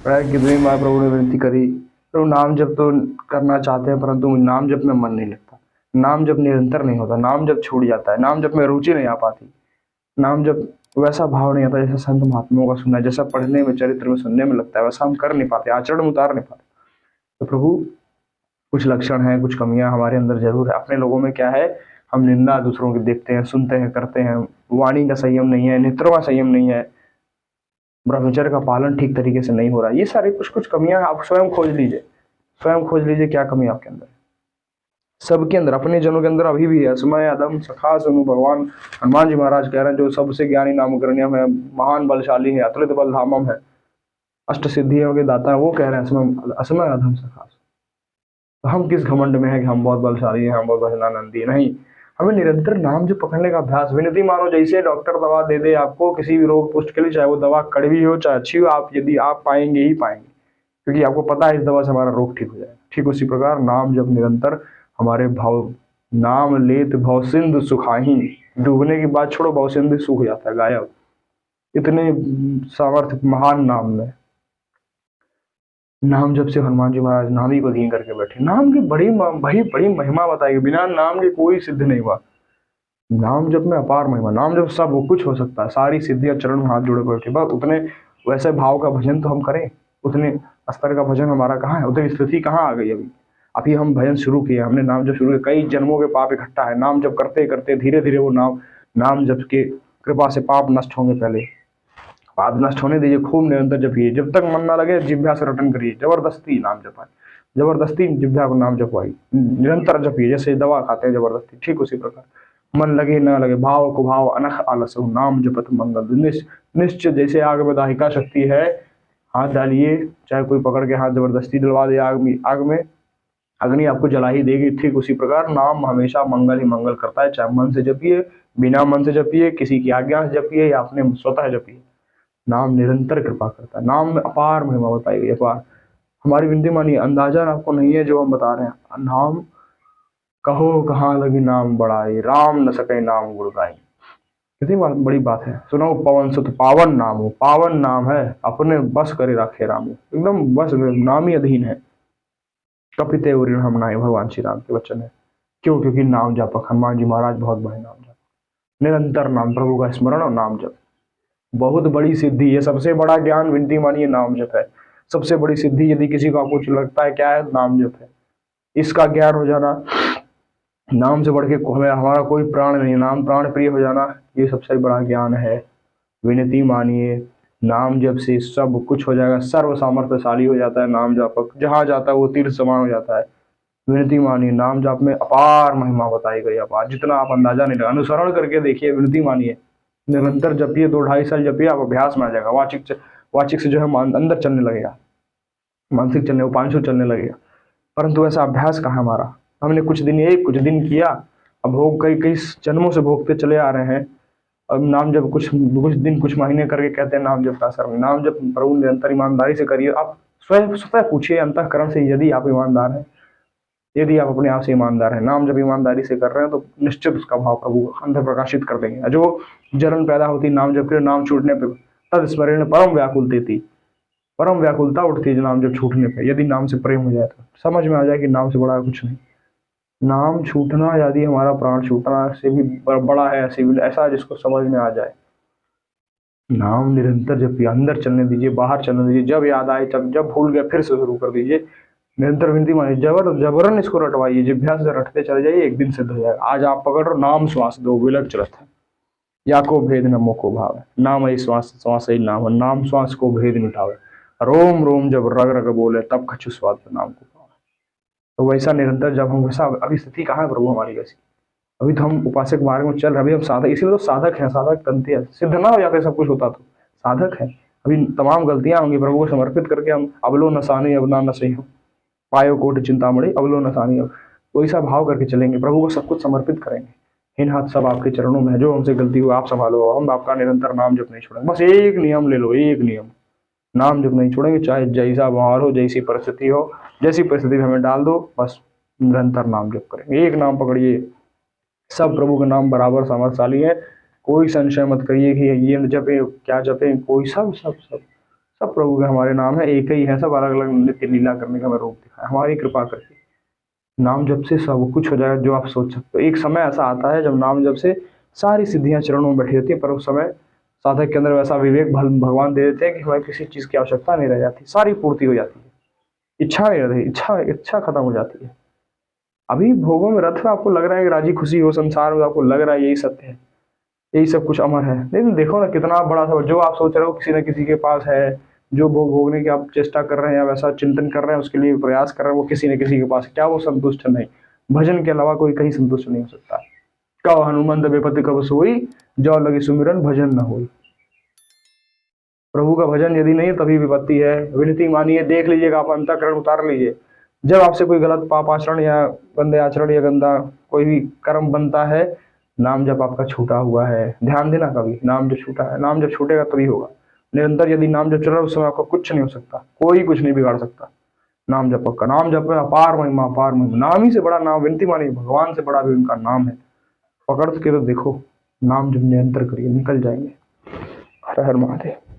प्राय कितनी बार प्रभु ने विनती करी, प्रभु नाम जप तो करना चाहते हैं परंतु नाम जप में मन नहीं लगता, नाम जप निरंतर नहीं होता, नाम जप छूट जाता है, नाम जप में रुचि नहीं आ पाती, नाम जप वैसा भाव नहीं आता जैसा संत महात्माओं का सुनना है, जैसा पढ़ने में चरित्र में सुनने में लगता है, वैसा हम कर नहीं पाते, आचरण में उतार नहीं पाते। तो प्रभु कुछ लक्षण हैं, कुछ कमियां हमारे अंदर जरूर है। अपने लोगों में क्या है, हम निंदा दूसरों की देखते हैं, सुनते हैं, करते हैं, वाणी का संयम नहीं है, नेत्रों का संयम नहीं है, ब्रह्मचर्य का पालन ठीक तरीके से नहीं हो रहा है। ये सारी कुछ कुछ कमियां आप स्वयं खोज लीजिए, स्वयं खोज लीजिए क्या कमी आपके अंदर है। सबके अंदर, अपने जनों के अंदर अभी भी है। समय अदम सखा सुनु भगवान हनुमान जी महाराज कह रहे हैं, जो सबसे ज्ञानी नामकरणीयम है, महान बलशाली है, अतुलित बल धामम है, अष्ट सिद्धियों के दाता है, वो कह रहे हैं समय असमय अधम सखा। तो हम किस घमंड में है कि हम बहुत बलशाली हैं, हम बहुत भजनानंदी हैं? नहीं, हमें निरंतर नाम जो पकड़ने का अभ्यास। विनती मानो, जैसे डॉक्टर दवा दे दे आपको किसी भी रोग पुष्ट के लिए, चाहे वो दवा कड़वी हो चाहे अच्छी हो, आप यदि आप पाएंगे ही पाएंगे, क्योंकि आपको पता है इस दवा से हमारा रोग ठीक हो जाएगा। ठीक उसी प्रकार नाम जब निरंतर हमारे भाव, नाम लेत भव सिंधु सुखाही, डूबने की बात छोड़ो, भव सिंधु सूख जाता है, गायब। इतने सामर्थ्य महान नाम में। नाम जब से हनुमान जी महाराज नाम ही को धीन करके बैठे, नाम की बड़ी बड़ी महिमा बताई, बिना नाम के कोई सिद्ध नहीं हुआ। नाम जप में अपार महिमा, नाम जब सब वो कुछ हो सकता है, सारी सिद्धियां चरण में हाथ जोड़े बैठे, बस उतने वैसे भाव का भजन तो हम करें, उतने स्तर का भजन हमारा कहाँ है, उतनी स्थिति कहाँ आ गई अभी। अभी हम भजन शुरू किए, हमने नाम जप शुरू किया, कई जन्मों के पाप इकट्ठा है, नाम जप करते करते धीरे धीरे वो नाम जप के कृपा से पाप नष्ट होंगे। पहले पाप नष्ट होने दीजिए, खूब निरंतर जपिए, जब तक मन ना लगे जिभ्या से रटन करिए, जबरदस्ती नाम जपाए, जबरदस्ती जिभ्या को नाम जपवाई, निरंतर जपिए, जैसे दवा खाते हैं जबरदस्ती, ठीक उसी प्रकार मन लगे न लगे, भाव को भाव अनख आलस हो, नाम जपत मंगल निश्चित। जैसे आग में दाहिका शक्ति है, हाथ डालिए, चाहे कोई पकड़ के हाथ जबरदस्ती दिलवा दे आग में अग्नि आपको जला ही देगी। ठीक उसी प्रकार नाम हमेशा मंगल ही मंगल करता है, चाहे मन से जपिए, बिना मन से जपिए, किसी की आज्ञा से जपिए या अपने स्वतः जपिए, नाम निरंतर कृपा करता है। नाम में अपार महिमा बताई गई, अपार। हमारी विनती मानिए, अंदाजा आपको नहीं है जो हम बता रहे हैं। नाम कहो कहाँ लगी नाम बढ़ाई, राम न सके नाम गुण गाई। कितनी बड़ी बात है। सुनो पवन सुत पावन नाम हो, पावन नाम है, अपने बस करे रखे राम, एकदम बस नाम ही अधीन है। कपिते उरिण हम नाई, भगवान श्री राम के वचन है। क्यों? क्योंकि नाम जापक हनुमान जी महाराज बहुत बड़े नाम जापक, निरंतर नाम प्रभु का स्मरण और नाम जप बहुत बड़ी सिद्धि है। सबसे बड़ा ज्ञान विनती मानिए नाम जप है। सबसे बड़ी सिद्धि यदि किसी को आपको लगता है क्या है, नाम जप है। इसका ज्ञान हो जाना, नाम से बढ़ के हमें हमारा कोई प्राण नहीं, नाम प्राण प्रिय हो जाना, ये सबसे बड़ा ज्ञान है। विनती मानिए, नाम जप से सब कुछ हो जाएगा, सर्व सामर्थ्यशाली हो जाता है नाम जापक, जहां जाता है वो तीर्थ समान हो जाता है। विनती मानिए, नाम जाप में अपार महिमा बताई गई, अपार, जितना आप अंदाजा नहीं लगा। अनुसरण करके देखिए, विनती मानिए, निरंतर जपिए, 2 ढाई साल जपिए, आप अभ्यास में आ जाएगा। वाचिक से जो है अंदर चलने लगेगा, मानसिक चलने, उपांशु चलने लगेगा। परंतु ऐसा अभ्यास कहाँ हमारा? हमने कुछ दिन किया, अब भोग कई कई जन्मों से भोगते चले आ रहे हैं। अब नाम जब कुछ कुछ दिन कुछ महीने करके कहते हैं नाम जब का असर, नाम जब प्रभु निरंतर ईमानदारी से करिए। आप स्वयं स्वतः पूछिए अंतःकरण से, यदि आप ईमानदार हैं, यदि आप अपने आप से ईमानदार हैं, नाम जब ईमानदारी से कर रहे हैं, तो निश्चित उसका भाव प्रभु अंदर प्रकाशित कर देंगे। जो जलन पैदा होती नाम जब के नाम छूटने पर, तद स्मरण परम व्याकुल देती, परम व्याकुलता उठती है नाम जब छूटने पर। यदि नाम से प्रेम हो जाए तो समझ में आ जाए कि नाम से बड़ा कुछ नहीं। नाम छूटना यदि हमारा प्राण छूटना से भी बड़ा है, ऐसा जिसको समझ में आ जाए। नाम निरंतर जपिए, अंदर चलने दीजिए, बाहर चलने दीजिए, जब याद आए जब भूल गए फिर से शुरू कर दीजिए। निरंतर विनती मानिए, जबरन इसको रटवाइए, जिभ्या से रटते चले जाइए, एक दिन सिद्ध हो जाएगा। आज आप पकड़ रहे नाम श्वास दो विलग चलत है, या को भेद न मोको भाव है, नाम ही श्वास, श्वास ही नाम है, नाम श्वास को भेद मिटावे, रोम रोम जब रग रग बोले, तब कछु स्वाद नाम को पावे। तो वैसा निरंतर जब हम वैसा, अभी स्थिति कहाँ है प्रभु हमारी वैसी? अभी तो हम उपासक मार्ग में चल रहे, अभी हम साधक, इसीलिए तो साधक हैं, साधक तंते हैं। सिद्ध ना हो जाते सब कुछ होता तो साधक है। अभी तमाम गलतियां होंगी, प्रभु को समर्पित करके हम अबलो नसानी अब ना नसही हो, पायो कोट चिंतामणि अबलो नसानी, अब वैसा भाव करके चलेंगे, प्रभु को सब कुछ समर्पित करेंगे। इन हाथ सब आपके चरणों में है, जो हमसे गलती हुआ आप संभालो, हम आपका निरंतर नाम जप नहीं छोड़ेंगे। बस एक नियम ले लो, एक नियम, नाम जप नहीं छोड़ेंगे, चाहे जैसा व्यवहार हो, जैसी परिस्थिति हो, जैसी परिस्थिति में हमें डाल दो, बस निरंतर नाम जप करेंगे। एक नाम पकड़िए, सब प्रभु का नाम बराबर सामर्थ्यशाली है। कोई संशय मत करिए कि ये जपे क्या जपे, कोई सब सब सब सब प्रभु के हमारे नाम है, एक ही है, सब अलग अलग नित्य लीला करने का हमें रूप दिखाया, हमारी कृपा करके नाम जप से सब कुछ हो जाएगा जो आप सोच सकते हो। एक समय ऐसा आता है जब नाम जप से सारी सिद्धियां चरणों में बैठी रहती है, पर उस समय साधक के अंदर वैसा विवेक भगवान दे देते हैं कि हमें किसी चीज की आवश्यकता नहीं रह जाती, सारी पूर्ति हो जाती है, इच्छा नहीं रहती, इच्छा खत्म हो जाती है। अभी भोगों में रथ में आपको लग रहा है कि राजी खुशी हो, संसार में आपको लग रहा है यही सत्य है, यही सब कुछ अमर है, लेकिन देखो ना कितना बड़ा सब जो आप सोच रहे हो किसी न किसी के पास है, जो भोग भोगने की आप चेष्टा कर रहे हैं या वैसा चिंतन कर रहे हैं, उसके लिए प्रयास कर रहे हैं, वो किसी न किसी के पास है, क्या वो संतुष्ट नहीं? भजन के अलावा कोई कहीं संतुष्ट नहीं हो सकता। कहो हनुमंत बेपति कब सोई, जो लगे सुमिरन भजन न होई। प्रभु का भजन यदि नहीं तभी विपत्ति है। विनती मानिए, देख लीजिएगा, आप अंतःकरण उतार लीजिए। जब आपसे कोई गलत पाप आचरण या गंदे आचरण या गंदा कोई भी कर्म बनता है, नाम जब आपका छूटा हुआ है, ध्यान देना, कभी नाम जो छूटा है, नाम जब छूटेगा तभी होगा। निरंतर यदि नाम जब चल रहा है उस समय आपका कुछ नहीं हो सकता, कोई कुछ नहीं बिगाड़ सकता। नाम जप का, नाम जप में अपार महिमा, अपार महिमा। नाम ही से बड़ा नाम, विनती मानिए, भगवान से बड़ा भी उनका नाम है। पकड़ के तो देखो, नाम जब निरंतर करिए, निकल जाएंगे। हर हर महादेव।